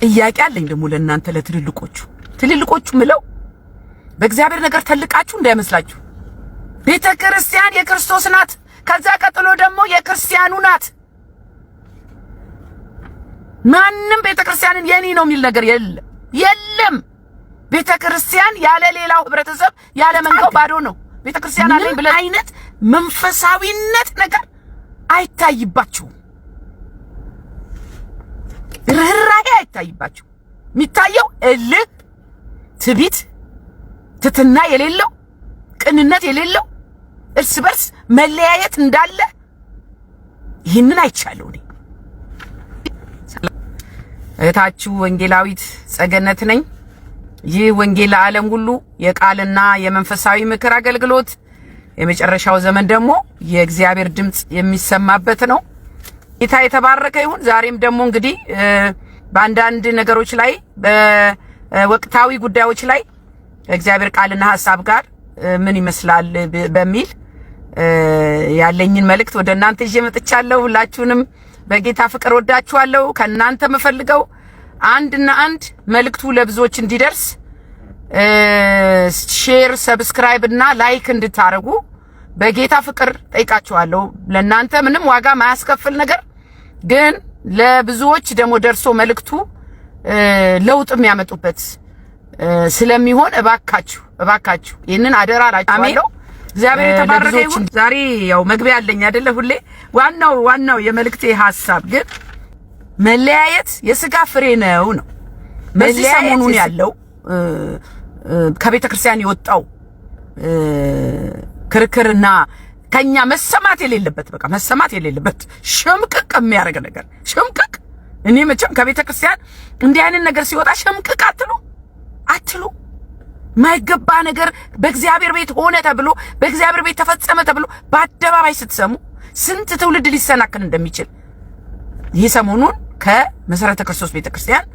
ጥያቄ አለኝ ደግሞ ለእናንተ ለትልልቆቹ ምለው በእግዚአብሔር ነገር ተልቃችሁ እንዳይመስላችሁ። ቤተክርስቲያን የክርስቶስ ናት። ከዛ ቀጥሎ ደግሞ የክርስቲያኑ ናት። ማንም ቤተክርስቲያንን የኔ ነው የሚል ነገር የለም። ቤተክርስቲያን ያለ ሌላው ህብረተሰብ ያለ መንጋው ባዶ ነው። ቤተክርስቲያን አለኝ ብለ አይነት መንፈሳዊነት ነገር አይታይባችሁ። ርህራሄ አይታይባችሁ። የሚታየው እልህ፣ ትቢት፣ ትትና የሌለው ቅንነት የሌለው እርስ በርስ መለያየት እንዳለ ይህንን አይቻለሁ እኔ። እህታችሁ ወንጌላዊት ጸገነት ነኝ። ይህ ወንጌል ለዓለም ሁሉ የቃልና የመንፈሳዊ ምክር አገልግሎት የመጨረሻው ዘመን ደግሞ የእግዚአብሔር ድምጽ የሚሰማበት ነው። ጌታ የተባረከ ይሁን። ዛሬም ደግሞ እንግዲህ በአንዳንድ ነገሮች ላይ በወቅታዊ ጉዳዮች ላይ እግዚአብሔር ቃልና ሐሳብ ጋር ምን ይመስላል በሚል ያለኝን መልእክት ወደ እናንተ ይዤ መጥቻለሁ። ሁላችሁንም በጌታ ፍቅር ወዳችኋለሁ። ከናንተ መፈልገው አንድና አንድ መልእክቱ ለብዙዎች እንዲደርስ ሼር፣ ሰብስክራይብ እና ላይክ እንድታረጉ በጌታ ፍቅር ጠይቃችኋለሁ። ለናንተ ምንም ዋጋ ማያስከፍል ነገር ግን ለብዙዎች ደግሞ ደርሶ መልእክቱ ለውጥ የሚያመጡበት ስለሚሆን እባካችሁ ይሄንን አደራ አላችኋለሁ። እግዚአብሔር የተባረከ ይሁን። ዛሬ ያው መግቢያ አለኝ አይደለ? ሁሌ ዋናው የመልእክቴ ሐሳብ ግን መለያየት የሥጋ ፍሬ ነው። በዚህ ሰሞኑን ያለው ከቤተ ክርስቲያን የወጣው ክርክርና ከኛ መሰማት የሌለበት ሽምቅቅ የሚያደርግ ነገር ሽምቅቅ። እኔ መቼም ከቤተ ክርስቲያን እንዲህ አይነት ነገር ሲወጣ ሽምቅቅ አትሉ። ማይገባ ነገር በእግዚአብሔር ቤት ሆነ ተብሎ በእግዚአብሔር ቤት ተፈጸመ ተብሎ በአደባባይ ስትሰሙ ስንት ትውልድ ሊሰናከል እንደሚችል ይህ ሰሞኑን ከመሰረተ ክርስቶስ ቤተክርስቲያን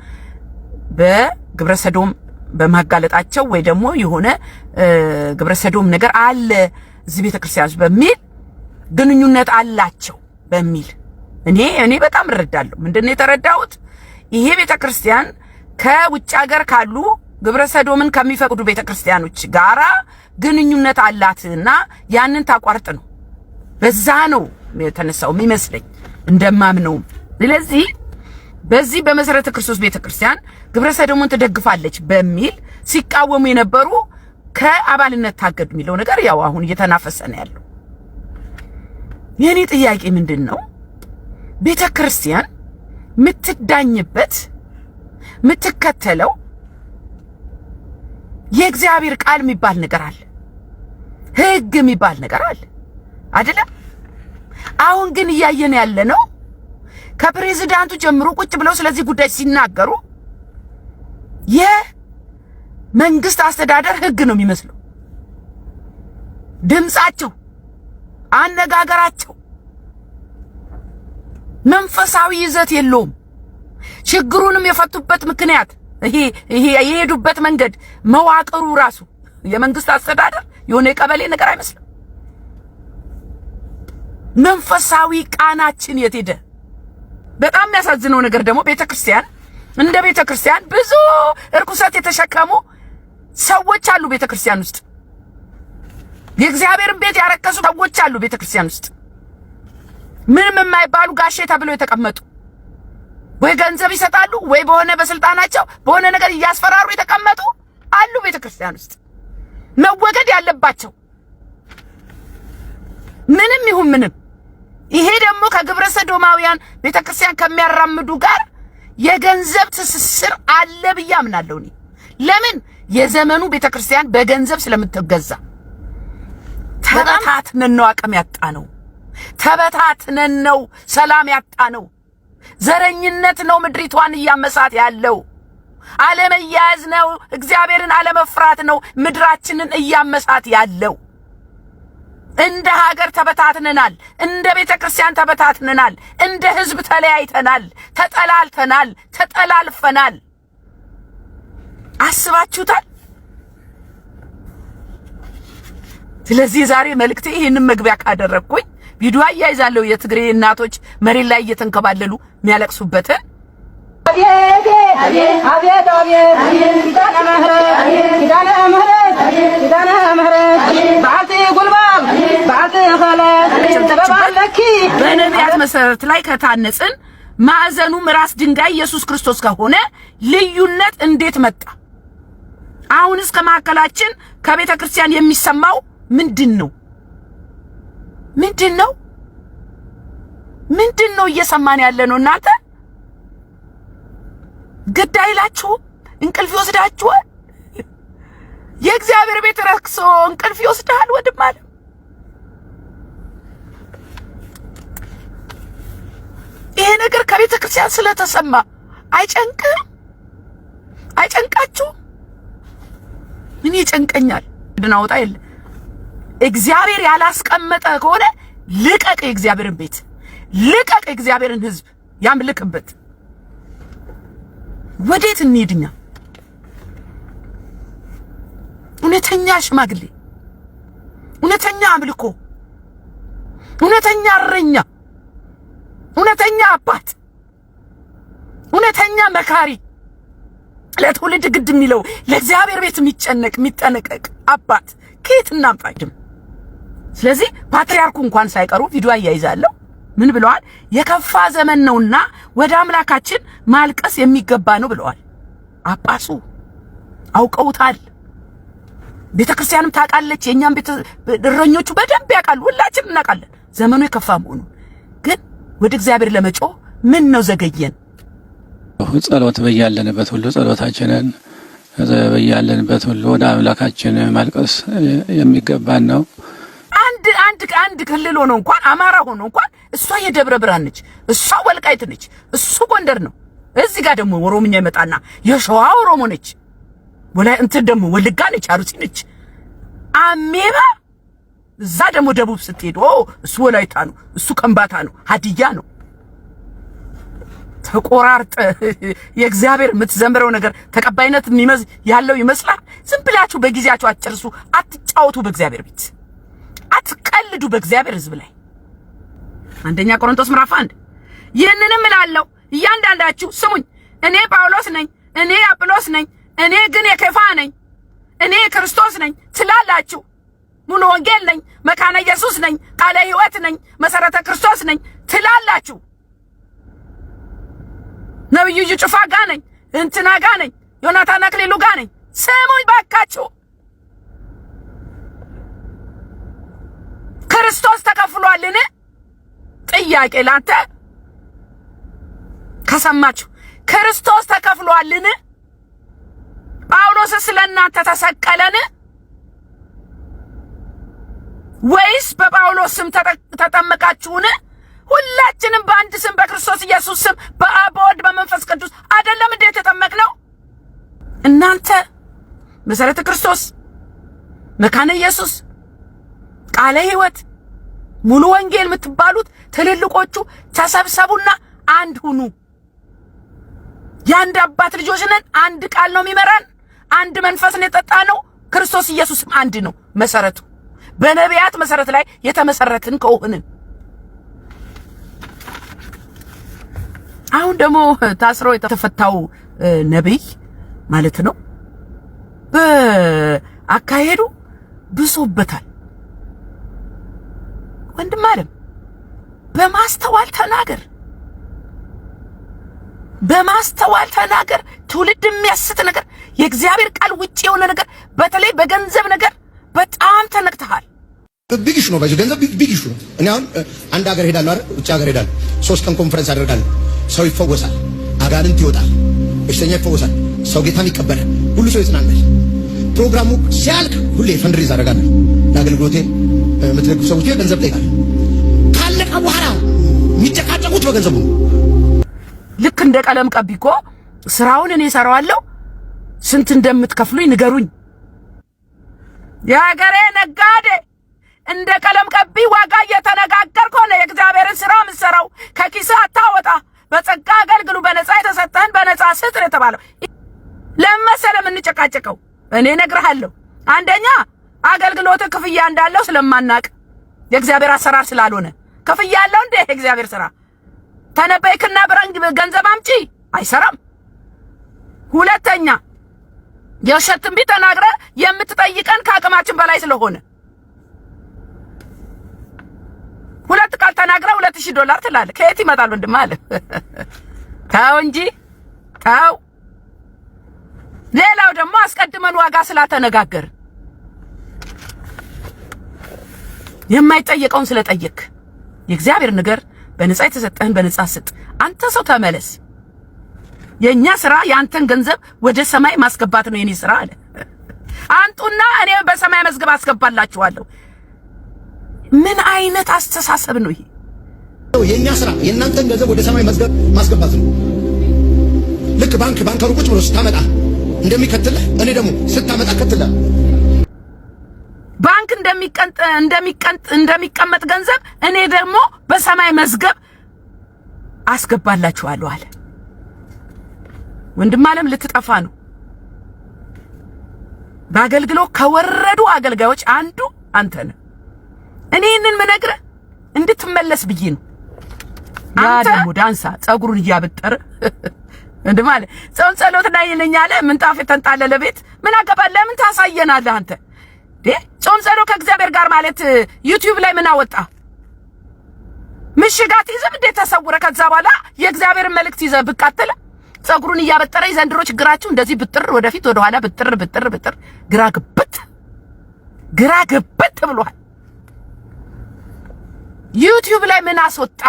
በግብረ ሰዶም በማጋለጣቸው ወይ ደግሞ የሆነ ግብረ ሰዶም ነገር አለ እዚህ ቤተክርስቲያን በሚል ግንኙነት አላቸው በሚል እኔ በጣም እረዳለሁ። ምንድነው የተረዳሁት? ይሄ ቤተክርስቲያን ከውጭ ሀገር ካሉ ግብረ ሰዶምን ከሚፈቅዱ ቤተክርስቲያኖች ጋራ ግንኙነት አላትና ያንን ታቋርጥ ነው። በዛ ነው የተነሳው የሚመስለኝ እንደማምነው። ስለዚህ በዚህ በመሰረተ ክርስቶስ ቤተክርስቲያን ግብረ ሰዶምን ትደግፋለች በሚል ሲቃወሙ የነበሩ ከአባልነት ታገዱ የሚለው ነገር ያው አሁን እየተናፈሰ ነው ያለው። የኔ ጥያቄ ምንድነው? ቤተክርስቲያን ምትዳኝበት ምትከተለው የእግዚአብሔር ቃል የሚባል ነገር አለ፣ ሕግ የሚባል ነገር አለ አይደለም? አሁን ግን እያየን ያለ ነው ከፕሬዝዳንቱ ጀምሮ ቁጭ ብለው ስለዚህ ጉዳይ ሲናገሩ የመንግስት አስተዳደር ሕግ ነው የሚመስለው። ድምጻቸው፣ አነጋገራቸው መንፈሳዊ ይዘት የለውም። ችግሩንም የፈቱበት ምክንያት ይሄ የሄዱበት መንገድ መዋቅሩ ራሱ የመንግስት አስተዳደር የሆነ የቀበሌ ነገር አይመስልም። መንፈሳዊ ቃናችን የት ሄደ? በጣም የሚያሳዝነው ነገር ደግሞ ቤተክርስቲያን እንደ ቤተክርስቲያን ብዙ እርኩሰት የተሸከሙ ሰዎች አሉ። ቤተክርስቲያን ውስጥ የእግዚአብሔርን ቤት ያረከሱ ሰዎች አሉ። ቤተክርስቲያን ውስጥ ምንም የማይባሉ ጋሼ ተብለው የተቀመጡ ወይ ገንዘብ ይሰጣሉ ወይ በሆነ በስልጣናቸው በሆነ ነገር እያስፈራሩ የተቀመጡ አሉ ቤተክርስቲያን ውስጥ መወገድ ያለባቸው ምንም ይሁን ምንም። ይሄ ደግሞ ከግብረ ሰዶማውያን ቤተክርስቲያን ከሚያራምዱ ጋር የገንዘብ ትስስር አለ ብዬ አምናለሁ። ለምን? የዘመኑ ቤተክርስቲያን በገንዘብ ስለምትገዛ ተበታትነን ነው አቅም ያጣ ነው። ተበታትነን ነው ሰላም ያጣ ነው። ዘረኝነት ነው ምድሪቷን እያመሳት ያለው። አለመያዝ ነው፣ እግዚአብሔርን አለመፍራት ነው ምድራችንን እያመሳት ያለው። እንደ ሀገር ተበታትነናል፣ እንደ ቤተክርስቲያን ተበታትነናል፣ እንደ ህዝብ ተለያይተናል፣ ተጠላልፈናል፣ ተጠላልፈናል። አስባችሁታል? ስለዚህ ዛሬ መልእክቴ ይሄንን መግቢያ ካደረኩኝ ቪዲዮ አያይዛለሁ። የትግሬ እናቶች መሬት ላይ እየተንከባለሉ የሚያለቅሱበት በነቢያት መሰረት ላይ ከታነጽን ማዕዘኑም ራስ ድንጋይ ኢየሱስ ክርስቶስ ከሆነ ልዩነት እንዴት መጣ? አሁንስ ከማዕከላችን ከቤተ ክርስቲያን የሚሰማው ምንድነው? ምንድነው እየሰማን ያለ ነው? እናንተ ግድ አይላችሁ? እንቅልፍ ይወስዳችሁ? የእግዚአብሔር ቤት ረክሶ እንቅልፍ ይወስዳል? ወድም አለ ይሄ ነገር ከቤተ ክርስቲያን ስለተሰማ አይጨንቅም? አይጨንቃችሁ? ምን ይጨንቀኛል? ድናውጣ የለ እግዚአብሔር ያላስቀመጠ ከሆነ ልቀቅ። የእግዚአብሔርን ቤት ልቀቅ። የእግዚአብሔርን ሕዝብ ያምልክበት። ወዴት እንሂድኛ? እውነተኛ ሽማግሌ፣ እውነተኛ አምልኮ፣ እውነተኛ እረኛ፣ እውነተኛ አባት፣ እውነተኛ መካሪ፣ ለትውልድ ግድ የሚለው ለእግዚአብሔር ቤት የሚጠነቀቅ አባት ከየት እናምጣይም? ስለዚህ ፓትርያርኩ እንኳን ሳይቀሩ ቪዲዮ አያይዛለሁ። ምን ብለዋል? የከፋ ዘመን ነውና ወደ አምላካችን ማልቀስ የሚገባ ነው ብለዋል። ጳጳሱ አውቀውታል። ቤተክርስቲያንም ታውቃለች። የኛም ቤተ እረኞቹ በደንብ ያውቃሉ። ሁላችንም እናውቃለን ዘመኑ የከፋ መሆኑን። ግን ወደ እግዚአብሔር ለመጮህ ምን ነው ዘገየን? ጸሎት በያለንበት ሁሉ ጸሎታችንን በያለንበት ሁሉ ወደ አምላካችን ማልቀስ የሚገባን ነው። አንድ ክልል ሆኖ እንኳን አማራ ሆኖ እንኳን እሷ የደብረ ብርሃን ነች፣ እሷ ወልቃይት ነች፣ እሱ ጎንደር ነው። እዚህ ጋር ደግሞ ኦሮምኛ ይመጣና የሸዋ ኦሮሞ ነች፣ ወላይ እንትን ደግሞ ወልጋ ነች፣ አሩሲ ነች፣ አሜባ። እዛ ደግሞ ደቡብ ስትሄድ እሱ ወላይታ ነው፣ እሱ ከምባታ ነው፣ ሀዲያ ነው። ተቆራርጠ የእግዚአብሔር የምትዘምረው ነገር ተቀባይነት ያለው ይመስላል። ዝም ብላችሁ በጊዜያችሁ አትጨርሱ። አትጫወቱ በእግዚአብሔር ቤት፣ አትቀልዱ በእግዚአብሔር ሕዝብ ላይ። አንደኛ ቆሮንቶስ ምዕራፍ 1 ይህንንም እላለሁ እያንዳንዳችሁ ስሙኝ፣ እኔ ጳውሎስ ነኝ፣ እኔ አጵሎስ ነኝ፣ እኔ ግን የኬፋ ነኝ፣ እኔ ክርስቶስ ነኝ ትላላችሁ። ሙሉ ወንጌል ነኝ፣ መካነ ኢየሱስ ነኝ፣ ቃለ ሕይወት ነኝ፣ መሰረተ ክርስቶስ ነኝ ትላላችሁ። ነብዩ ጩፋ ጋር ነኝ፣ እንትና ጋር ነኝ፣ ዮናታን አክሊሉ ጋር ነኝ። ስሙኝ ባካችሁ፣ ክርስቶስ ተከፍሏልን? ጥያቄ ላንተ ከሰማችሁ፣ ክርስቶስ ተከፍሏልን? ጳውሎስ ስለናንተ ተሰቀለን? ወይስ በጳውሎስ ስም ተጠመቃችሁን? ሁላችንም በአንድ ስም በክርስቶስ ኢየሱስ ስም በአብ በወልድ በመንፈስ ቅዱስ አይደለም እንዴ ተጠመቅነው? እናንተ መሰረተ ክርስቶስ፣ መካነ ኢየሱስ፣ ቃለ ሕይወት፣ ሙሉ ወንጌል የምትባሉት ትልልቆቹ ተሰብሰቡና አንድ ሁኑ። የአንድ አባት ልጆች ነን። አንድ ቃል ነው የሚመራን። አንድ መንፈስ ነው የጠጣነው። ክርስቶስ ኢየሱስም አንድ ነው መሰረቱ። በነቢያት መሰረት ላይ የተመሰረትን ከሆንን አሁን ደግሞ ታስሮ የተፈታው ነብይ ማለት ነው በአካሄዱ ብሶበታል። ወንድም አለም በማስተዋል ተናገር፣ በማስተዋል ተናገር። ትውልድ የሚያስት ነገር፣ የእግዚአብሔር ቃል ውጪ የሆነ ነገር፣ በተለይ በገንዘብ ነገር በጣም ተነክተሃል። ቢግ ኢሹ ነው። ገንዘብ ቢግ ኢሹ ነው። እኔ አሁን አንድ ሀገር ሄዳለሁ አይደል? ውጭ ሀገር ሄዳለሁ። 3 ቀን ኮንፈረንስ አደርጋለሁ። ሰው ይፈወሳል፣ አጋንንት ይወጣል፣ በሽተኛ ይፈወሳል፣ ሰው ጌታን ይቀበላል፣ ሁሉ ሰው ይጽናናል። ፕሮግራሙ ሲያልቅ ሁሌ ፈንድሪዝ አደርጋለሁ። ለአገልግሎቴ የምትደግፉ ሰዎች ገንዘብ ጠይቃለሁ። ካለቀ በኋላ የሚጨቃጨቁት በገንዘቡ ነው። ልክ እንደ ቀለም ቀቢ እኮ ስራውን እኔ እሰራዋለሁ፣ ስንት እንደምትከፍሉኝ ንገሩኝ። የሀገሬ ነጋዴ እንደ ቀለም ቀቢ ዋጋ እየተነጋገርክ ሆነ የእግዚአብሔርን ስራ የምትሰራው። ከኪስህ አታወጣ። በጸጋ አገልግሉ፣ በነፃ የተሰጠህን በነፃ ስጥ የተባለው ለምን መሰለህ የምንጨቃጨቀው? እኔ እነግርሃለሁ። አንደኛ አገልግሎት ክፍያ እንዳለው ስለማናቅ የእግዚአብሔር አሰራር ስላልሆነ። ክፍያ አለው እንዴ የእግዚአብሔር ስራ? ተነበይክና ብረን ገንዘብ አምጪ አይሰራም። ሁለተኛ የውሸት ትንቢት ተናግረህ የምትጠይቀን ከአቅማችን በላይ ስለሆነ ሁለት ቃል ተናግረህ $2000 ትላለህ። ከየት ይመጣል ወንድም አለ። ተው እንጂ ተው። ሌላው ደግሞ አስቀድመን ዋጋ ስላተነጋገር የማይጠየቀውን ስለጠየቅ የእግዚአብሔር ነገር በነፃ የተሰጠህን በነፃ ስጥ። አንተ ሰው ተመለስ። የኛ ስራ ያንተን ገንዘብ ወደ ሰማይ ማስገባት ነው የኔ ስራ አለ። አንጡና እኔ በሰማይ መዝገብ አስገባላችኋለሁ። ምን አይነት አስተሳሰብ ነው ይሄ? የኛ ስራ የእናንተን ገንዘብ ወደ ሰማይ መዝገብ ማስገባት ነው። ልክ ባንከሩ ቁጭ ብሎ ስታመጣ እንደሚከትልህ እኔ ደግሞ ስታመጣ ከትልህ። ባንክ እንደሚቀመጥ ገንዘብ እኔ ደግሞ በሰማይ መዝገብ አስገባላችኋለሁ አለ። ወንድም ዓለም ልትጠፋ ነው። በአገልግሎት ከወረዱ አገልጋዮች አንዱ አንተ ነህ። እኔ ይህንን ምነግርህ እንድትመለስ ብዬ ነው። ያ ደግሞ ዳንሳ ጸጉሩን እያበጠረ እንደ ማለት ጾም ጸሎት ላይ ነኝ አለ። ምንጣፍ የተንጣለለ ቤት ምን አገባህ? ለምን ታሳየናለህ አንተ? ጾም ጸሎት ከእግዚአብሔር ጋር ማለት ዩቲዩብ ላይ ምን አወጣ? ምሽጋት ይዘህ እንዴት ተሰውረ ከዛ በኋላ የእግዚአብሔርን መልእክት ይዘህ ብቃተለ ጸጉሩን እያበጠረ ዘንድሮ ችግራችሁ እንደዚህ ብጥር ወደፊት ወደ ኋላ ብጥር ግራ ግብት ብሏል። ዩቲዩብ ላይ ምን አስወጣ?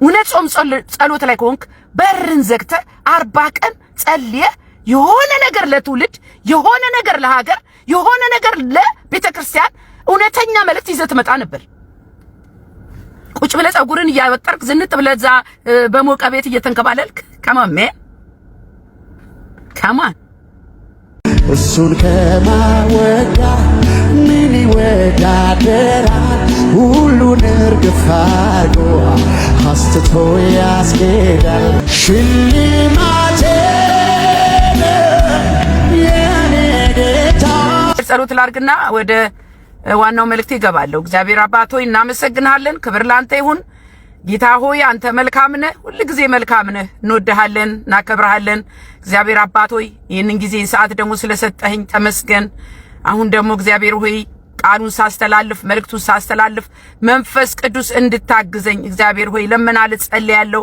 እውነት ጾም ጸሎት ላይ ከሆንክ በርን ዘግተህ 40 ቀን ጸልየህ የሆነ ነገር ለትውልድ የሆነ ነገር ለሀገር የሆነ ነገር ለቤተክርስቲያን እውነተኛ መልእክት ይዘህ ትመጣ ነበር። ቁጭ ብለህ ጸጉርን እያበጠርክ ዝንጥ ብለህ እዛ በሞቀ ቤት እየተንከባለልክ ከማን እሱን ከማወዳ ምን ይወዳደራል? ሁሉን እርግፍ አድርጎ አስትቶ ያስኬዳል። ሽልማቴ የኔ ጌታ። ጸሎት ላድርግና ወደ ዋናው መልእክት ይገባለሁ። እግዚአብሔር አባት ሆይ እናመሰግናለን። ክብር ላንተ ይሁን። ጌታ ሆይ አንተ መልካም ነህ፣ ሁሉ ጊዜ መልካም ነህ። እንወድሃለን፣ እናከብርሃለን። እግዚአብሔር አባት ሆይ ይህንን ጊዜን ሰዓት ደግሞ ስለሰጠኸኝ ተመስገን። አሁን ደግሞ እግዚአብሔር ሆይ ቃሉን ሳስተላልፍ መልእክቱን ሳስተላልፍ መንፈስ ቅዱስ እንድታግዘኝ እግዚአብሔር ሆይ ለምናል ጸልያለሁ።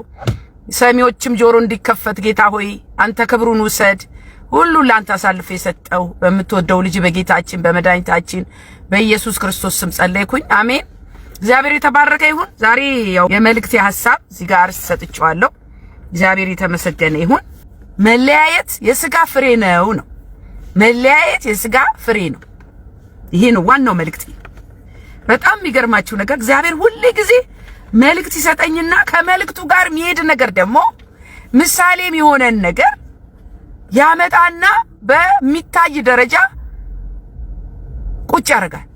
ሰሚዎችም ጆሮ እንዲከፈት ጌታ ሆይ አንተ ክብሩን ውሰድ። ሁሉ ላንተ አሳልፈ የሰጠው በምትወደው ልጅ በጌታችን በመድኃኒታችን በኢየሱስ ክርስቶስ ስም ጸለይኩኝ። አሜን። እግዚአብሔር የተባረከ ይሁን። ዛሬ ያው የመልእክቴ ሐሳብ እዚህ ጋር ሰጥቻለሁ። እግዚአብሔር የተመሰገነ ይሁን። መለያየት የሥጋ ፍሬ ነው። መለያየት የሥጋ ፍሬ ነው። ይሄ ነው ዋናው መልእክቴ። በጣም የሚገርማችሁ ነገር እግዚአብሔር ሁሌ ጊዜ መልእክት ይሰጠኝና ከመልእክቱ ጋር የሚሄድ ነገር ደግሞ ምሳሌም የሆነን ነገር ያመጣና በሚታይ ደረጃ ቁጭ ያደርጋል።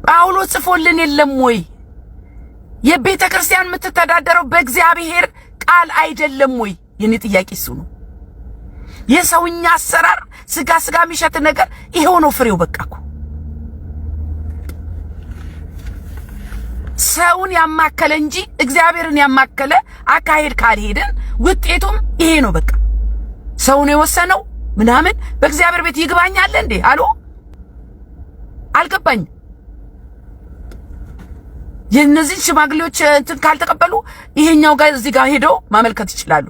ጳውሎስ ጽፎልን የለም ወይ? የቤተ ክርስቲያን የምትተዳደረው በእግዚአብሔር ቃል አይደለም ወይ? የኔ ጥያቄ እሱ ነው። የሰውኛ አሰራር ስጋ የሚሸት ነገር ይሄው ነው ፍሬው። በቃ እኮ ሰውን ያማከለ እንጂ እግዚአብሔርን ያማከለ አካሄድ ካልሄድን ውጤቱም ይሄ ነው። በቃ ሰውን የወሰነው ምናምን በእግዚአብሔር ቤት ይግባኛል እንዴ? አሎ አልገባኝ። የነዚህ ሽማግሌዎች እንትን ካልተቀበሉ ይሄኛው ጋር እዚህ ጋር ሄደው ማመልከት ይችላሉ።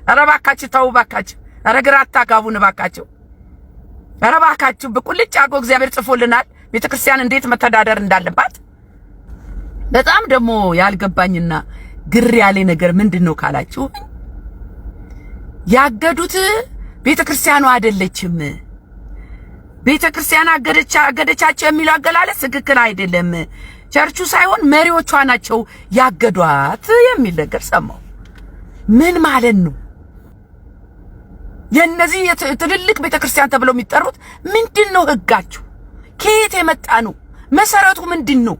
ኧረ እባካችሁ ተው፣ እባካችሁ ኧረ ግራ አታጋቡን እባካችሁ። ኧረ እባካችሁ በቁልጭ አድርጎ እግዚአብሔር ጽፎልናል ቤተክርስቲያን እንዴት መተዳደር እንዳለባት። በጣም ደግሞ ያልገባኝና ግር ያለ ነገር ምንድነው ካላችሁ ያገዱት ቤተክርስቲያኑ አይደለችም። ቤተክርስቲያን አገደቻቸው የሚለው አገላለጽ ትክክል አይደለም። ቸርቹ ሳይሆን መሪዎቿ ናቸው ያገዷት የሚል ነገር ሰማሁ። ምን ማለት ነው? የነዚህ ትልልቅ ቤተክርስቲያን ተብለው የሚጠሩት ምንድነው ህጋችሁ? ከየት የመጣ ነው? መሰረቱ ምንድነው?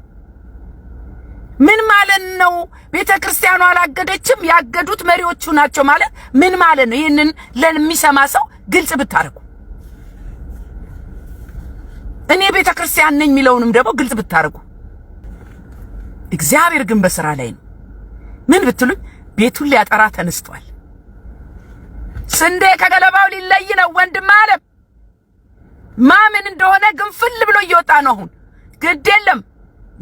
ምን ማለት ነው? ቤተክርስቲያኗ አላገደችም ያገዱት መሪዎቹ ናቸው ማለት ምን ማለት ነው? ይሄንን ለሚሰማ ሰው ግልጽ ብታረጉ፣ እኔ ቤተክርስቲያን ነኝ የሚለውንም ደግሞ ግልጽ ብታረጉ። እግዚአብሔር ግን በስራ ላይ ነው። ምን ብትሉኝ ቤቱን ሊያጠራ ተነስቷል። ስንዴ ከገለባው ሊለይ ነው ወንድም ዓለም። ማምን እንደሆነ ግንፍል ብሎ እየወጣ ነው። አሁን ግድ የለም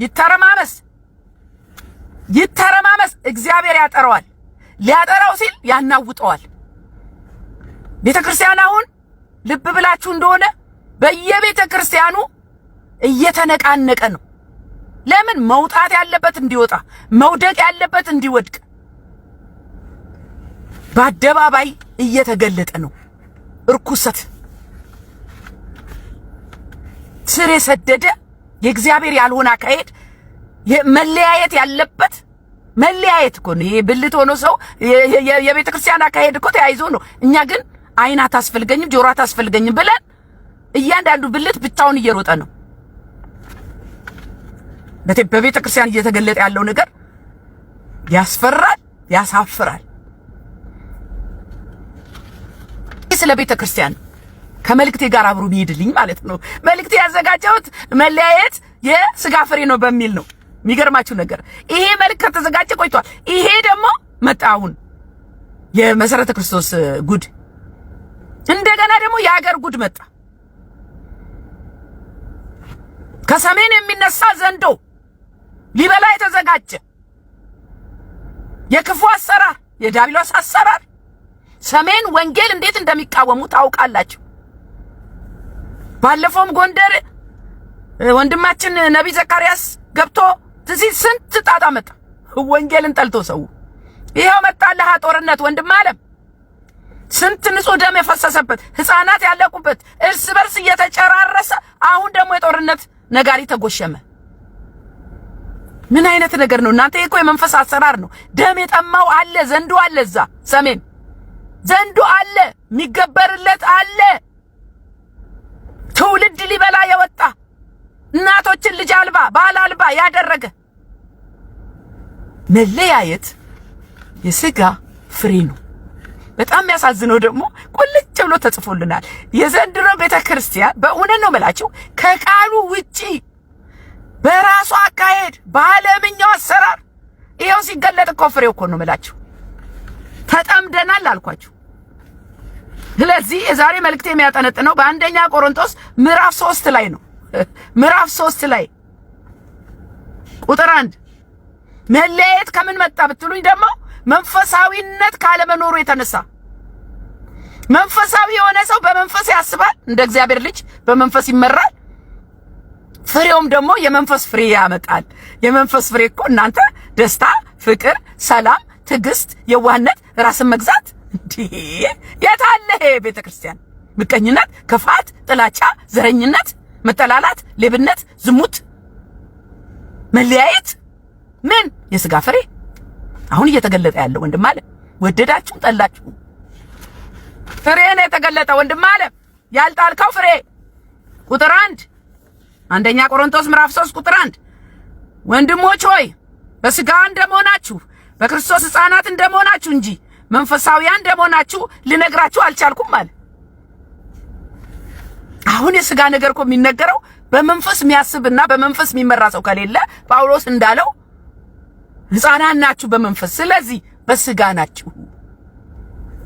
ይተረማመስ፣ እግዚአብሔር ያጠራዋል። ሊያጠራው ሲል ያናውጠዋል። ቤተክርስቲያን አሁን ልብ ብላችሁ እንደሆነ በየቤተ ክርስቲያኑ እየተነቃነቀ ነው። ለምን? መውጣት ያለበት እንዲወጣ፣ መውደቅ ያለበት እንዲወድቅ በአደባባይ እየተገለጠ ነው። እርኩሰት ስር የሰደደ የእግዚአብሔር ያልሆነ አካሄድ፣ መለያየት ያለበት መለያየት እኮ ነው። ይሄ ብልት ሆኖ ሰው የቤተ ክርስቲያን አካሄድ እኮ ተያይዞ ነው። እኛ ግን አይን አታስፈልገኝም ጆሮ አታስፈልገኝም ብለን እያንዳንዱ ብልት ብቻውን እየሮጠ ነው። በቤተ ክርስቲያን እየተገለጠ ያለው ነገር ያስፈራል፣ ያሳፍራል። ስለ ቤተ ክርስቲያን ከመልእክቴ ጋር አብሮ ይሄድልኝ ማለት ነው። መልእክቴ ያዘጋጀሁት መለያየት የሥጋ ፍሬ ነው በሚል ነው። የሚገርማችሁ ነገር ይሄ መልእክት ከተዘጋጀ ቆይቷል። ይሄ ደግሞ መጣውን የመሰረተ ክርስቶስ ጉድ፣ እንደገና ደግሞ የሀገር ጉድ መጣ። ከሰሜን የሚነሳ ዘንዶ ሊበላ የተዘጋጀ የክፉ አሰራር፣ የዲያብሎስ አሰራር። ሰሜን ወንጌል እንዴት እንደሚቃወሙ ታውቃላችሁ። ባለፈውም ጎንደር ወንድማችን ነብይ ዘካርያስ ገብቶ ትዚህ ስንት ጣጣ መጣ። ወንጌልን ጠልቶ ሰው ይሄው መጣለህ ጦርነት ወንድም ዓለም። ስንት ንጹህ ደም የፈሰሰበት፣ ህፃናት ያለቁበት፣ እርስ በርስ እየተጨራረሰ አሁን ደግሞ የጦርነት ነጋሪ ተጎሸመ። ምን አይነት ነገር ነው እናንተ? እኮ የመንፈስ አሰራር ነው። ደም የጠማው አለ፣ ዘንዶ አለ፣ እዛ ሰሜን ዘንዶ አለ፣ የሚገበርለት አለ። ትውልድ ሊበላ የወጣ እናቶችን ልጅ አልባ ባል አልባ ያደረገ መለያየት የሥጋ ፍሬ ነው። በጣም የሚያሳዝነው ደግሞ ቁልጭ ብሎ ተጽፎልናል። የዘንድሮ ቤተክርስቲያን በእውነት ነው የምላችሁ ከቃሉ ውጪ በራሱ አካሄድ በዓለምኛው አሰራር ይሄው ሲገለጥ እኮ ፍሬው እኮ ነው የምላችሁ። ተጠምደናል አልኳችሁ። ስለዚህ የዛሬ መልእክቴ የሚያጠነጥነው በአንደኛ ቆሮንቶስ ምዕራፍ 3 ላይ ነው። ምዕራፍ 3 ላይ ቁጥር 1 መለያየት ከምን መጣ ብትሉኝ ደግሞ መንፈሳዊነት ካለመኖሩ የተነሳ። መንፈሳዊ የሆነ ሰው በመንፈስ ያስባል፣ እንደ እግዚአብሔር ልጅ በመንፈስ ይመራል። ፍሬውም ደግሞ የመንፈስ ፍሬ ያመጣል። የመንፈስ ፍሬ እኮ እናንተ ደስታ፣ ፍቅር፣ ሰላም፣ ትዕግስት፣ የዋህነት፣ ራስን መግዛት። እንዴ የታለ ቤተክርስቲያን? ምቀኝነት፣ ክፋት፣ ጥላቻ፣ ዘረኝነት፣ መጠላላት፣ ሌብነት፣ ዝሙት፣ መለያየት ምን የሥጋ ፍሬ አሁን እየተገለጠ ያለው ወንድም አለ። ወደዳችሁ ጠላችሁ ፍሬ ነው የተገለጠ ወንድም አለ። ያልጣልከው ፍሬ ቁጥር 1 አንደኛ ቆሮንቶስ ምዕራፍ 3 ቁጥር 1 ወንድሞች ሆይ በሥጋ እንደመሆናችሁ በክርስቶስ ሕፃናት እንደመሆናችሁ እንጂ መንፈሳዊያን እንደመሆናችሁ ልነግራችሁ አልቻልኩም አለ። አሁን የሥጋ ነገር እኮ የሚነገረው በመንፈስ የሚያስብና በመንፈስ የሚመራ ሰው ከሌለ ጳውሎስ እንዳለው ሕፃናት ናችሁ በመንፈስ፣ ስለዚህ በሥጋ ናችሁ።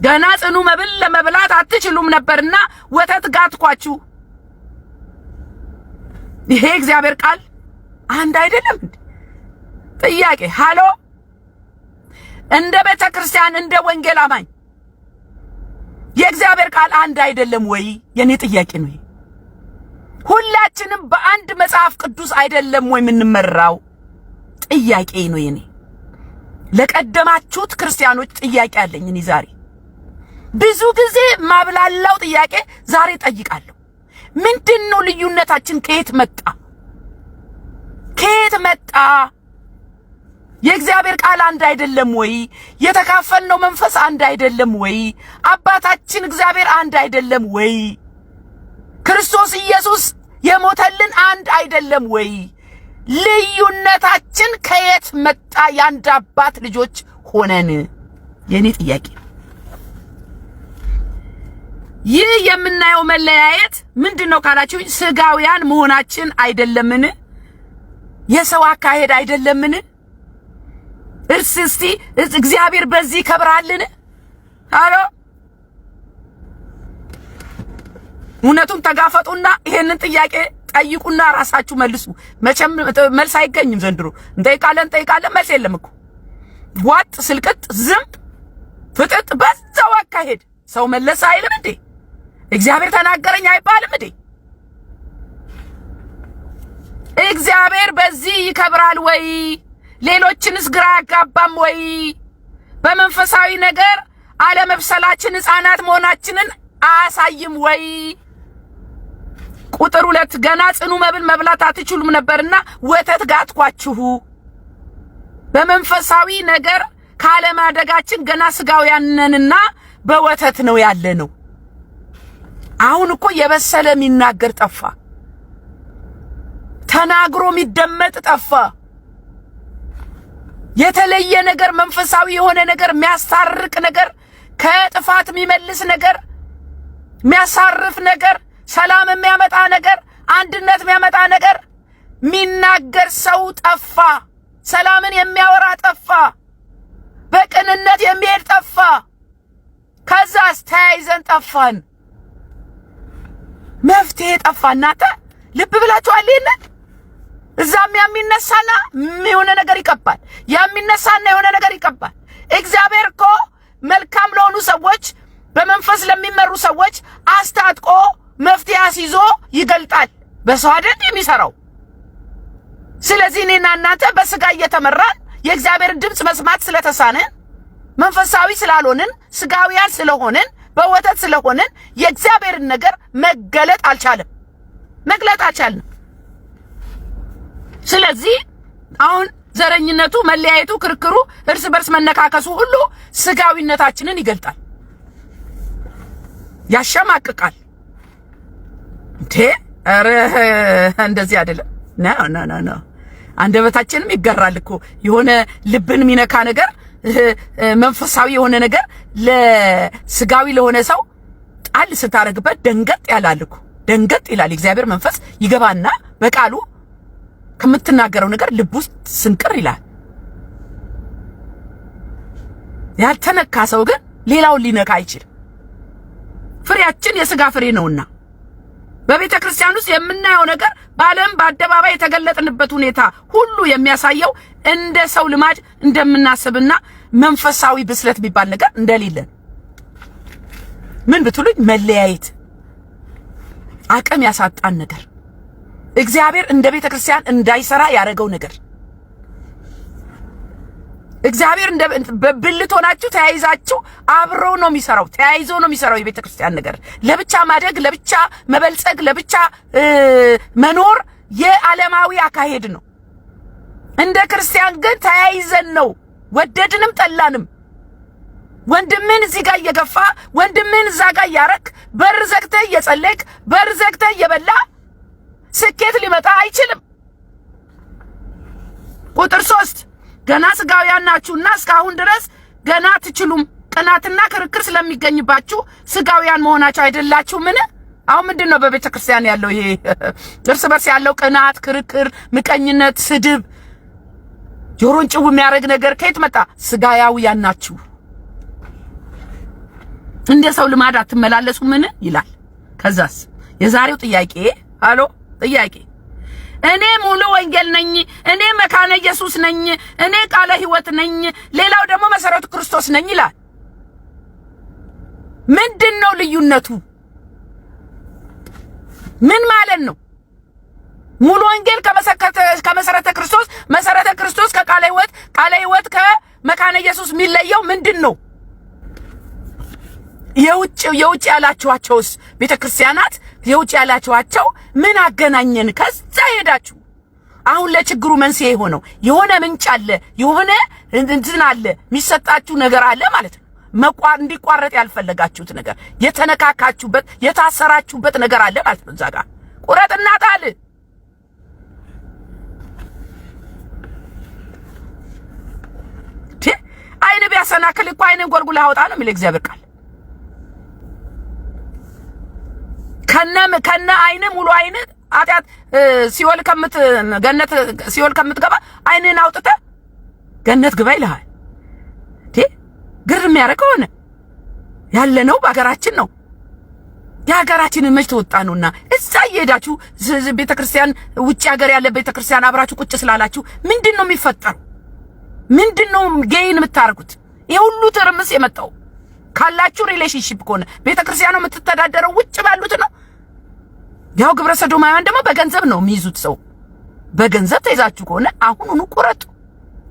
ገና ጽኑ መብል ለመብላት አትችሉም ነበርና ወተት ጋትኳችሁ። ይሄ እግዚአብሔር ቃል አንድ አይደለም እንዴ? ጥያቄ ሃሎ፣ እንደ ቤተ ክርስቲያን እንደ ወንጌል አማኝ የእግዚአብሔር ቃል አንድ አይደለም ወይ? የኔ ጥያቄ ነው። ሁላችንም በአንድ መጽሐፍ ቅዱስ አይደለም ወይ የምንመራው? ጥያቄ ነው የኔ። ለቀደማችሁት ክርስቲያኖች ጥያቄ አለኝ እኔ ዛሬ። ብዙ ጊዜ ማብላላው ጥያቄ ዛሬ ጠይቃለሁ። ምንድነው ልዩነታችን? ከየት መጣ? ከየት መጣ? የእግዚአብሔር ቃል አንድ አይደለም ወይ? የተካፈልነው መንፈስ አንድ አይደለም ወይ? አባታችን እግዚአብሔር አንድ አይደለም ወይ? ክርስቶስ ኢየሱስ የሞተልን አንድ አይደለም ወይ? ልዩነታችን ከየት መጣ? የአንድ አባት ልጆች ሆነን የኔ ጥያቄ። ይህ የምናየው መለያየት ምንድነው ካላችሁ ስጋውያን መሆናችን አይደለምን? የሰው አካሄድ አይደለምን? እስቲ እግዚአብሔር በዚህ ይከብራልን? አሎ እውነቱን ተጋፈጡና ይሄንን ጥያቄ ጠይቁና ራሳችሁ መልሱ። መቼም መልስ አይገኝም ዘንድሮ። እንጠይቃለን መልስ የለም እኮ። ዋጥ ስልቅጥ ዝም ፍጥጥ በዛው አካሄድ ሰው መለሰ አይልም እንዴ? እግዚአብሔር ተናገረኝ አይባልም እንዴ? እግዚአብሔር በዚህ ይከብራል ወይ? ሌሎችንስ ግራ ያጋባም ወይ? በመንፈሳዊ ነገር አለመብሰላችን ሕፃናት መሆናችንን አያሳይም ወይ? ቁጥር 2 ገና ጽኑ መብል መብላት አትችሉም ነበርና ወተት ጋትኳችሁ። በመንፈሳዊ ነገር ካለማደጋችን ገና ስጋውያን ነንና በወተት ነው ያለነው። አሁን እኮ የበሰለ የሚናገር ጠፋ። ተናግሮ የሚደመጥ ጠፋ። የተለየ ነገር መንፈሳዊ የሆነ ነገር የሚያስታርቅ ነገር ከጥፋት የሚመልስ ነገር የሚያሳርፍ ነገር ሰላም የሚያመጣ ነገር አንድነት የሚያመጣ ነገር የሚናገር ሰው ጠፋ። ሰላምን የሚያወራ ጠፋ። በቅንነት የሚሄድ ጠፋ። ከዛስ ተያይዘን ጠፋን። መፍትሄ ጠፋ። እናንተ ልብ ብላችኋል? ይሄን እዛም የሚነሳና የሆነ ነገር ይቀባል፣ የሚነሳና የሆነ ነገር ይቀባል። እግዚአብሔር እኮ መልካም ለሆኑ ሰዎች በመንፈስ ለሚመሩ ሰዎች አስታጥቆ መፍትሄ አስይዞ ይገልጣል። በሰው አይደል የሚሰራው። ስለዚህ እኔና እናንተ በስጋ እየተመራን የእግዚአብሔር ድምጽ መስማት ስለተሳነን መንፈሳዊ ስላልሆንን ስጋዊያን ስለሆንን በወተት ስለሆንን የእግዚአብሔርን ነገር መግለጥ አልቻልንም። ስለዚህ አሁን ዘረኝነቱ፣ መለያየቱ፣ ክርክሩ፣ እርስ በርስ መነካከሱ ሁሉ ስጋዊነታችንን ይገልጣል፣ ያሸማቅቃል። ኧረ እንደዚህ አይደለም። ና አንደበታችንም ይገራል እኮ የሆነ ልብን የሚነካ ነገር መንፈሳዊ የሆነ ነገር ለስጋዊ ለሆነ ሰው ጣል ስታረግበት ደንገጥ ያላል እኮ። ደንገጥ ይላል። እግዚአብሔር መንፈስ ይገባና በቃሉ ከምትናገረው ነገር ልብ ውስጥ ስንቅር ይላል። ያልተነካ ሰው ግን ሌላውን ሊነካ አይችልም። ፍሬያችን የስጋ ፍሬ ነውና በቤተ ክርስቲያን ውስጥ የምናየው ነገር በዓለም በአደባባይ የተገለጥንበት ሁኔታ ሁሉ የሚያሳየው እንደ ሰው ልማድ እንደምናስብና መንፈሳዊ ብስለት የሚባል ነገር እንደሌለን። ምን ብትሉኝ መለያየት፣ አቅም ያሳጣን ነገር፣ እግዚአብሔር እንደ ቤተ ክርስቲያን እንዳይሰራ ያደረገው ነገር፣ እግዚአብሔር እንደ በብልት ሆናችሁ ተያይዛችሁ አብረው ነው የሚሰራው፣ ተያይዞ ነው የሚሰራው የቤተ ክርስቲያን ነገር። ለብቻ ማደግ፣ ለብቻ መበልጸግ፣ ለብቻ መኖር የዓለማዊ አካሄድ ነው። እንደ ክርስቲያን ግን ተያይዘን ነው ወደድንም ጠላንም። ወንድምን እዚህ ጋር እየገፋ ወንድምን እዛ ጋር እያረክ በር ዘግተህ እየጸለይክ በር ዘግተህ እየበላ ስኬት ሊመጣ አይችልም። ቁጥር 3 ገና ስጋውያን ናችሁና እስካሁን ድረስ ገና አትችሉም። ቅናትና ክርክር ስለሚገኝባችሁ ስጋውያን መሆናችሁ አይደላችሁ? ምን አሁን ምንድነው በቤተ ክርስቲያን ያለው ይሄ እርስ በርስ ያለው ቅናት፣ ክርክር፣ ምቀኝነት፣ ስድብ፣ ጆሮን ጭው የሚያደርግ ነገር ከየት መጣ? ስጋያውያን ናችሁ። እንደ ሰው ልማድ አትመላለሱ ምን ይላል? ከዛስ የዛሬው ጥያቄ ጥያቄ እኔ ሙሉ ወንጌል ነኝ፣ እኔ መካነ ኢየሱስ ነኝ፣ እኔ ቃለ ሕይወት ነኝ፣ ሌላው ደግሞ መሰረቱ ክርስቶስ ነኝ ይላል። ምንድነው ልዩነቱ? ምን ማለት ነው? ሙሉ ወንጌል ከመሰረተ ክርስቶስ፣ መሰረተ ክርስቶስ ከቃለ ሕይወት፣ ቃለ ሕይወት ከመካነ ኢየሱስ የሚለየው ምንድነው? የውጭ ያላችኋቸውስ ቤተክርስቲያናት የውጭ ያላችኋቸው ምን አገናኘን? ከዛ ሄዳችሁ አሁን ለችግሩ መንስኤ ሆነው የሆነ ምንጭ አለ፣ የሆነ እንትን አለ፣ የሚሰጣችሁ ነገር አለ ማለት ነው። እንዲቋረጥ ያልፈለጋችሁት ነገር፣ የተነካካችሁበት የታሰራችሁበት ነገር አለ ማለት ነው። እዛ ጋር ቁረጥና ጣል። አይን ቢያሰናክል እኮ አይንን ጎልጉላ አውጣ ነው የሚል እግዚአብሔር ቃል። ከነ አይን ሙሉ አይን አጥያት ገነት ሲኦል ከምትገባ አይንን አውጥተህ ገነት ግባ ይልሃል። ግር የሚያደርገው ሆነ ያለነው በሀገራችን ነው። የሀገራችንን መች ተወጣ ነውና እዛ እየሄዳችሁ ቤተክርስቲያን ውጭ ሀገር ያለ ቤተክርስቲያን አብራችሁ ቁጭ ስላላችሁ ምንድነው የሚፈጠረው? ምንድነው ጌይን የምታረጉት? ይሄ ሁሉ ትርምስ የመጣው ካላችሁ ሪሌሽንሺፕ ከሆነ ቤተክርስቲያኑ የምትተዳደረው ውጭ ባሉት ነው። ያው ግብረ ሰዶማውያን ደግሞ በገንዘብ ነው የሚይዙት ሰው። በገንዘብ ተይዛችሁ ከሆነ አሁኑኑ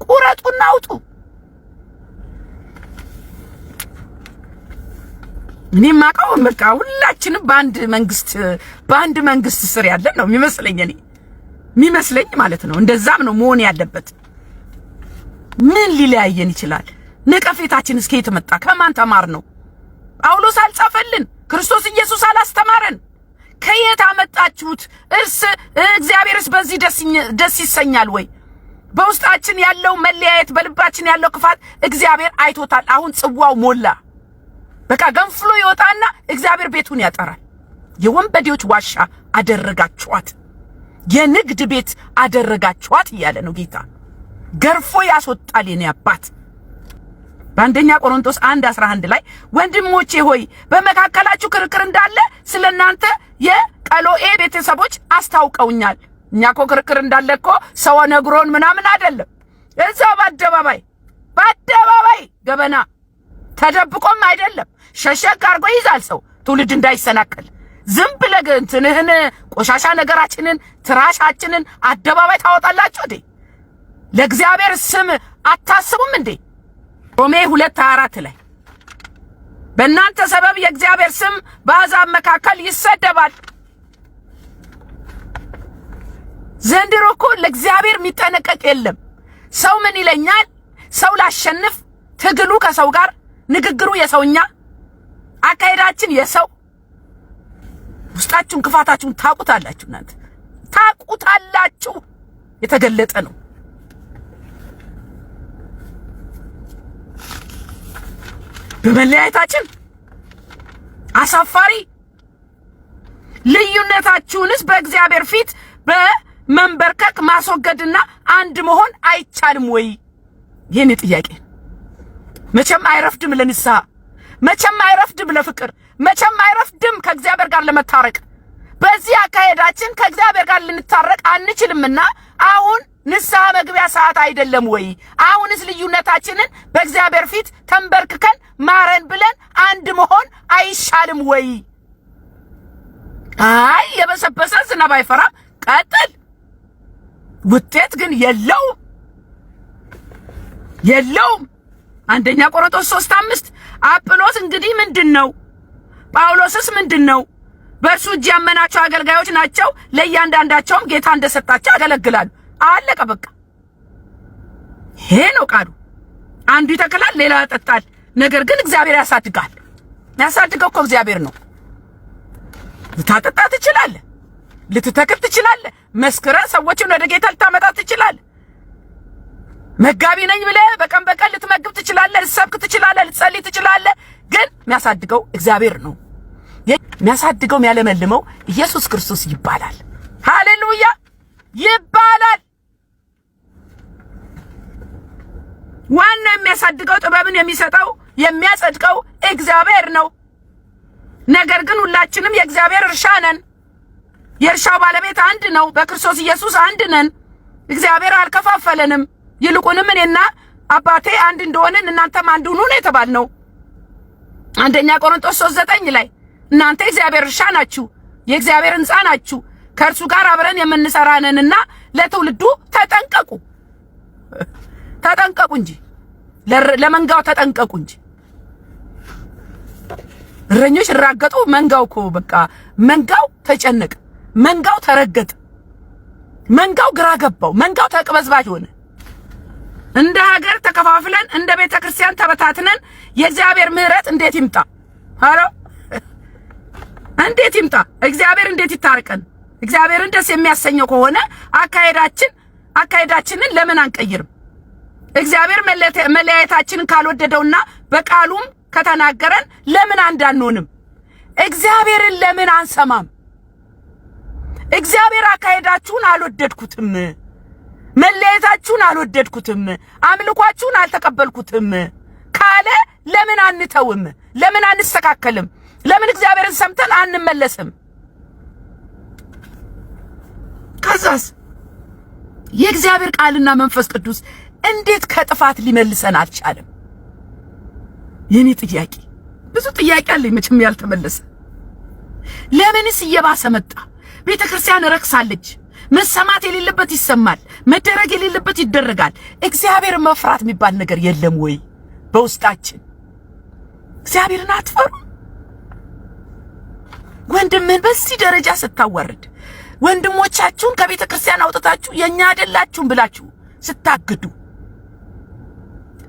ቁረጡና አውጡ። እኔ ማቃው በቃ ሁላችንም በአንድ መንግስት ስር ያለን ነው የሚመስለኝ ማለት ነው። እንደዛም ነው መሆን ያለበት። ምን ሊለያየን ይችላል? ነቀፌታችን እስከ የት መጣ? ከማን ተማር ነው? ጳውሎስ አልጻፈልን? ክርስቶስ ኢየሱስ አላስተማረን? ከየት አመጣችሁት? እግዚአብሔርስ በዚህ ደስ ይሰኛል ወይ? በውስጣችን ያለው መለያየት፣ በልባችን ያለው ክፋት እግዚአብሔር አይቶታል። አሁን ጽዋው ሞላ። በቃ ገንፍሎ ይወጣና እግዚአብሔር ቤቱን ያጠራል። የወንበዴዎች ዋሻ አደረጋችኋት፣ የንግድ ቤት አደረጋችኋት እያለ ነው ጌታ። ገርፎ ያስወጣል የኔ አባት። በአንደኛ ቆሮንቶስ 1:11 ላይ ወንድሞቼ ሆይ በመካከላችሁ ክርክር እንዳለ ስለናንተ የቀሎኤ ቤተሰቦች አስታውቀውኛል። እኛ እኮ ክርክር እንዳለ እኮ ሰው ነግሮን ምናምን አይደለም። እዛው በአደባባይ ገበና ተደብቆም አይደለም። ሸሸግ አድርጎ ይዛል ሰው ትውልድ እንዳይሰናከል። ዝም ብለህ እንትንህን ቆሻሻ ነገራችንን ትራሻችንን አደባባይ ታወጣላችሁ እንዴ? ለእግዚአብሔር ስም አታስቡም እንዴ? ሮሜ 2:24 ላይ በእናንተ ሰበብ የእግዚአብሔር ስም በአሕዛብ መካከል ይሰደባል። ዘንድሮ እኮ ለእግዚአብሔር የሚጠነቀቅ የለም። ሰው ምን ይለኛል? ሰው ላሸንፍ፣ ትግሉ ከሰው ጋር፣ ንግግሩ የሰውኛ፣ አካሄዳችን የሰው። ውስጣችሁን ክፋታችሁን ታቁታላችሁ። እናንተ ታቁታላችሁ። የተገለጠ ነው። በመለያየታችን አሳፋሪ ልዩነታችሁንስ በእግዚአብሔር ፊት በመንበርከክ ማስወገድና አንድ መሆን አይቻልም ወይ? ይሄን ጥያቄ መቼም አይረፍድም ለንስሐ፣ መቼም አይረፍድም ለፍቅር፣ መቼም አይረፍድም ከእግዚአብሔር ጋር ለመታረቅ። በዚህ አካሄዳችን ከእግዚአብሔር ጋር ልንታረቅ አንችልምና አሁን ንስሐ መግቢያ ሰዓት አይደለም ወይ? አሁንስ ልዩነታችንን በእግዚአብሔር ፊት ተንበርክከን ማረን ብለን አንድ መሆን አይሻልም ወይ? አይ የበሰበሰ ዝናብ አይፈራም፣ ቀጥል። ውጤት ግን የለውም። አንደኛ ቆሮንቶስ 3:5 አጵሎስ እንግዲህ ምንድነው? ጳውሎስስ ምንድነው? በእርሱ እጅ ያመናቸው አገልጋዮች ናቸው። ለእያንዳንዳቸውም ጌታ እንደሰጣቸው ያገለግላሉ። አለቀ በቃ። ይሄ ነው ቃሉ። አንዱ ይተክላል፣ ሌላው ያጠጣል። ነገር ግን እግዚአብሔር ያሳድጋል። ያሳድገው እኮ እግዚአብሔር ነው። ልታጠጣ ትችላለህ፣ ልትተክል ትችላለህ፣ መስክረህ ሰዎችን ወደ ጌታ ልታመጣ ትችላለህ። መጋቢ ነኝ ብለህ በቀን ልትመግብ ትችላለህ፣ ልትሰብክ ትችላለህ፣ ልትጸልይ ትችላለህ። ግን የሚያሳድገው እግዚአብሔር ነው። የሚያሳድገው የሚያለመልመው ኢየሱስ ክርስቶስ ይባላል። ሃሌሉያ ይባላል። ዋና የሚያሳድገው ጥበብን የሚሰጠው የሚያጸድቀው እግዚአብሔር ነው። ነገር ግን ሁላችንም የእግዚአብሔር እርሻ ነን። የእርሻው ባለቤት አንድ ነው። በክርስቶስ ኢየሱስ አንድ ነን። እግዚአብሔር አልከፋፈለንም። ይልቁንም እኔና አባቴ አንድ እንደሆንን እናንተም አንድ ሁኑ ነው የተባልነው። አንደኛ ቆሮንቶስ 3:9 ላይ እናንተ የእግዚአብሔር እርሻ ናችሁ፣ የእግዚአብሔር ሕንጻ ናችሁ፣ ከእርሱ ጋር አብረን የምንሰራ ነንና ለትውልዱ ተጠንቀቁ እንጂ ለመንጋው ተጠንቀቁ እንጂ። እረኞች ይራገጡ፣ መንጋው እኮ በቃ መንጋው ተጨነቀ፣ መንጋው ተረገጠ፣ መንጋው ግራ ገባው፣ መንጋው ተቅበዝባዥ ሆነ። እንደ ሀገር ተከፋፍለን እንደ ቤተ ክርስቲያን ተበታትነን የእግዚአብሔር ምሕረት እንዴት ይምጣ? ሃሎ እንዴት ይምጣ? እግዚአብሔር እንዴት ይታርቀን? እግዚአብሔርን ደስ የሚያሰኘው ከሆነ አካሄዳችንን ለምን አንቀይርም? እግዚአብሔር መለያየታችንን ካልወደደውና በቃሉም ከተናገረን ለምን አንዳንሆንም? እግዚአብሔርን ለምን አንሰማም? እግዚአብሔር አካሄዳችሁን አልወደድኩትም፣ መለየታችሁን አልወደድኩትም፣ አምልኳችሁን አልተቀበልኩትም ካለ ለምን አንተውም? ለምን አንስተካከልም? ለምን እግዚአብሔርን ሰምተን አንመለስም? ከዛስ የእግዚአብሔር ቃልና መንፈስ ቅዱስ እንዴት ከጥፋት ሊመልሰን አልቻለም? የኔ ጥያቄ ብዙ ጥያቄ አለኝ መቼም ያልተመለሰ። ለምንስ እየባሰ መጣ? ቤተክርስቲያን ረክሳለች። መሰማት የሌለበት ይሰማል፣ መደረግ የሌለበት ይደረጋል። እግዚአብሔር መፍራት የሚባል ነገር የለም ወይ በውስጣችን? እግዚአብሔርን አትፈሩ? ወንድምን በዚህ ደረጃ ስታዋርድ፣ ወንድሞቻችሁን ከቤተክርስቲያን አውጥታችሁ የኛ አይደላችሁም ብላችሁ ስታግዱ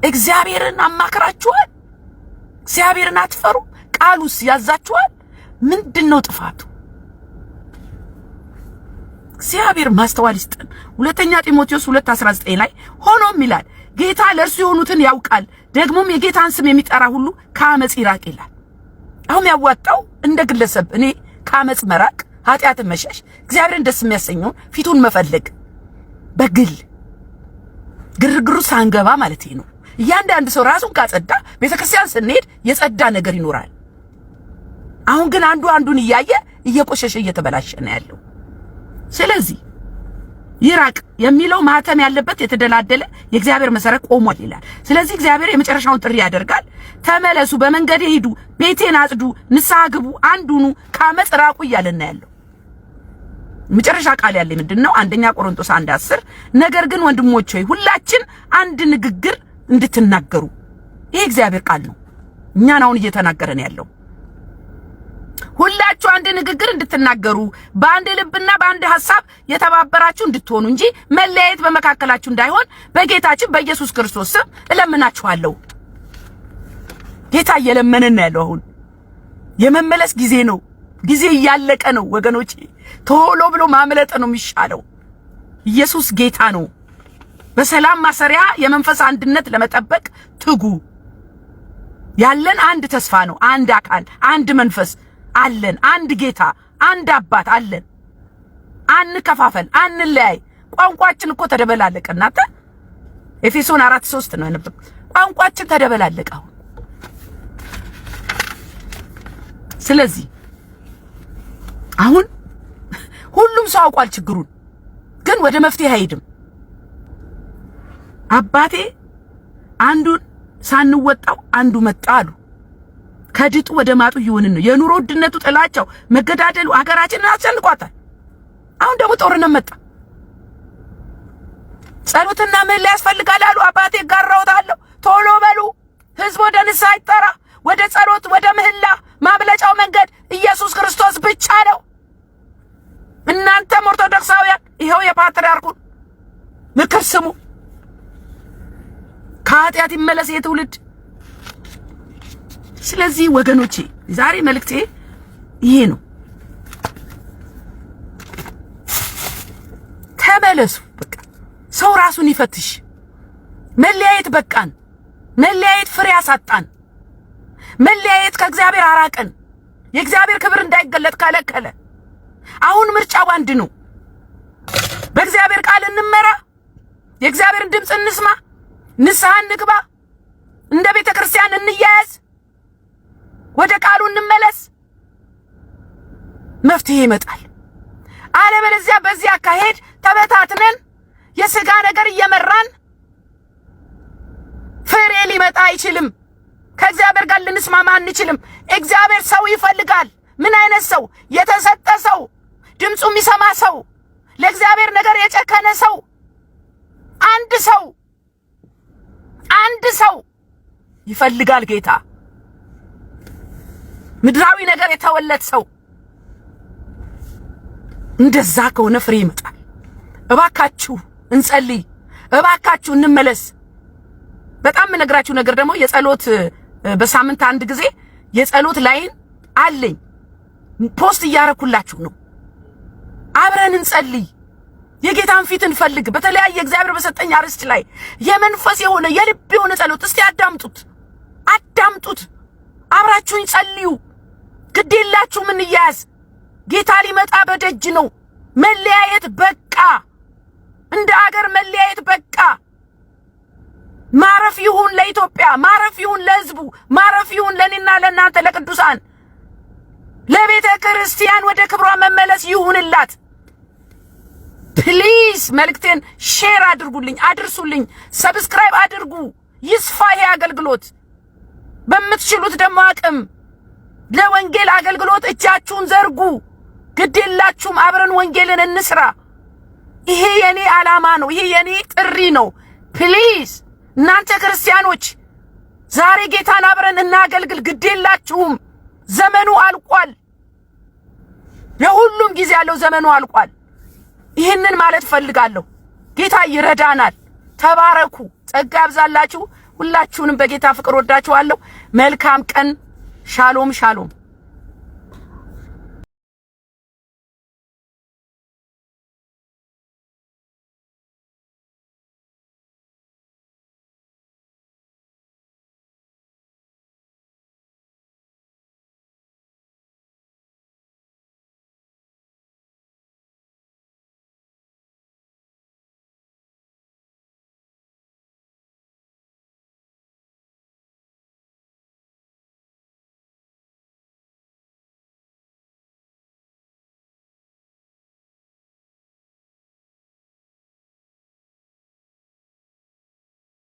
እግዚአብሔርን አማክራችኋል? እግዚአብሔርን አትፈሩ? ቃሉስ ያዛችኋል? ምንድነው ጥፋቱ? እግዚአብሔር ማስተዋል ይስጠን። ሁለተኛ ጢሞቴዎስ 2:19 ላይ ሆኖም ይላል ጌታ ለእርሱ የሆኑትን ያውቃል፣ ደግሞም የጌታን ስም የሚጠራ ሁሉ ከአመጽ ይራቅ ይላል። አሁን ያዋጣው እንደ ግለሰብ እኔ ከአመጽ መራቅ፣ ኃጢአትን መሸሽ፣ እግዚአብሔርን ደስ የሚያሰኘውን ፊቱን መፈለግ በግል ግርግሩ ሳንገባ ማለት ነው። እያንዳንዱ ሰው ራሱን ካጸዳ ቤተክርስቲያን ስንሄድ የጸዳ ነገር ይኖራል። አሁን ግን አንዱ አንዱን እያየ እየቆሸሸ እየተበላሸ ነው ያለው። ስለዚህ ይራቅ የሚለው ማህተም ያለበት የተደላደለ የእግዚአብሔር መሰረት ቆሟል ይላል። ስለዚህ እግዚአብሔር የመጨረሻውን ጥሪ ያደርጋል። ተመለሱ፣ በመንገዴ ሂዱ፣ ቤቴን አጽዱ፣ ንስሐ ግቡ፣ አንዱኑ ከአመጽ ራቁ እያለና ያለው መጨረሻ ቃል ያለ ምንድነው? አንደኛ ቆሮንቶስ 1:10 ነገር ግን ወንድሞች ሆይ ሁላችን አንድ ንግግር እንድትናገሩ። ይሄ እግዚአብሔር ቃል ነው፣ እኛን አሁን እየተናገረን ያለው። ሁላችሁ አንድ ንግግር እንድትናገሩ በአንድ ልብና በአንድ ሐሳብ የተባበራችሁ እንድትሆኑ እንጂ መለያየት በመካከላችሁ እንዳይሆን በጌታችን በኢየሱስ ክርስቶስ ስም እለምናችኋለሁ። ጌታ እየለመነን ያለው አሁን የመመለስ ጊዜ ነው። ጊዜ እያለቀ ነው ወገኖቼ። ቶሎ ብሎ ማምለጥ ነው የሚሻለው። ኢየሱስ ጌታ ነው። በሰላም ማሰሪያ የመንፈስ አንድነት ለመጠበቅ ትጉ። ያለን አንድ ተስፋ ነው፣ አንድ አካል፣ አንድ መንፈስ አለን፣ አንድ ጌታ፣ አንድ አባት አለን። አንከፋፈል፣ አንለያይ። ቋንቋችን እኮ ተደበላለቀ። እናንተ ኤፌሶን 4:3 ነው ያነበብ። ቋንቋችን ተደበላለቀ አሁን። ስለዚህ አሁን ሁሉም ሰው አውቋል ችግሩን፣ ግን ወደ መፍትሄ አይሄድም። አባቴ አንዱን ሳንወጣው አንዱ መጣ አሉ። ከድጡ ወደ ማጡ ይሆንን ነው። የኑሮ ውድነቱ፣ ጥላቻው፣ መገዳደሉ አገራችንን አስጨንቋታል። አሁን ደግሞ ጦርነት መጣ። ጸሎትና ምህላ ያስፈልጋል አሉ። አባቴ ጋራውታለሁ። ቶሎ በሉ ህዝብ ወደ ንስሐ ይጠራ፣ ወደ ጸሎት፣ ወደ ምህላ። ማምለጫው መንገድ ኢየሱስ ክርስቶስ ብቻ ነው። እናንተም ኦርቶዶክሳውያን ይሄው የፓትርያርኩን ምክር ስሙ። ከኃጢአት ይመለስ የትውልድ። ስለዚህ ወገኖቼ ዛሬ መልእክቴ ይሄ ነው። ተመለሱ። በቃ ሰው ራሱን ይፈትሽ። መለያየት በቃን። መለያየት ፍሬ አሳጣን። መለያየት ከእግዚአብሔር አራቀን። የእግዚአብሔር ክብር እንዳይገለጥ ከለከለ። አሁን ምርጫው አንድ ነው። በእግዚአብሔር ቃል እንመራ፣ የእግዚአብሔርን ድምፅ እንስማ፣ ንስሐ እንግባ፣ እንደ ቤተ ክርስቲያን እንያያዝ፣ ወደ ቃሉ እንመለስ። መፍትሄ ይመጣል። አለበለዚያ በዚህ አካሄድ ተበታትነን የሥጋ ነገር እየመራን ፍሬ ሊመጣ አይችልም። ከእግዚአብሔር ጋር ልንስማማ አንችልም። እግዚአብሔር ሰው ይፈልጋል። ምን አይነት ሰው? የተሰጠ ሰው፣ ድምፁ የሚሰማ ሰው፣ ለእግዚአብሔር ነገር የጨከነ ሰው። አንድ ሰው ይፈልጋል ጌታ። ምድራዊ ነገር የተወለት ሰው። እንደዛ ከሆነ ፍሬ ይመጣል። እባካችሁ እንጸልይ፣ እባካችሁ እንመለስ። በጣም የምነግራችሁ ነገር ደግሞ የጸሎት በሳምንት አንድ ጊዜ የጸሎት ላይን አለኝ። ፖስት እያረኩላችሁ ነው። አብረን እንጸልይ፣ የጌታን ፊት እንፈልግ። በተለያየ እግዚአብሔር በሰጠኝ አርዕስት ላይ የመንፈስ የሆነ የልብ የሆነ ጸሎት እስቲ አዳምጡት። አብራችሁኝ ጸልዩ። ግዴላችሁም እንያያዝ። ጌታ ሊመጣ በደጅ ነው። መለያየት በቃ። እንደ አገር መለያየት በቃ። ማረፍ ይሁን ለኢትዮጵያ፣ ማረፍ ይሁን ለሕዝቡ፣ ማረፍ ይሁን ለኔና ለናንተ ለቅዱሳን። ለቤተ ክርስቲያን ወደ ክብሯ መመለስ ይሁንላት። ፕሊዝ መልእክቴን ሼር አድርጉልኝ፣ አድርሱልኝ፣ ሰብስክራይብ አድርጉ። ይስፋ ይሄ አገልግሎት። በምትችሉት ደግሞ አቅም ለወንጌል አገልግሎት እጃችሁን ዘርጉ። ግዴላችሁም፣ አብረን ወንጌልን እንስራ። ይሄ የኔ ዓላማ ነው። ይሄ የኔ ጥሪ ነው። ፕሊዝ እናንተ ክርስቲያኖች ዛሬ ጌታን አብረን እናገልግል። ግዴላችሁም፣ ዘመኑ አልቋል። ለሁሉም ጊዜ ያለው ዘመኑ አልቋል። ይህንን ማለት ፈልጋለሁ። ጌታ ይረዳናል። ተባረኩ። ጸጋ ያብዛላችሁ። ሁላችሁንም በጌታ ፍቅር ወዳችኋለሁ። መልካም ቀን። ሻሎም ሻሎም።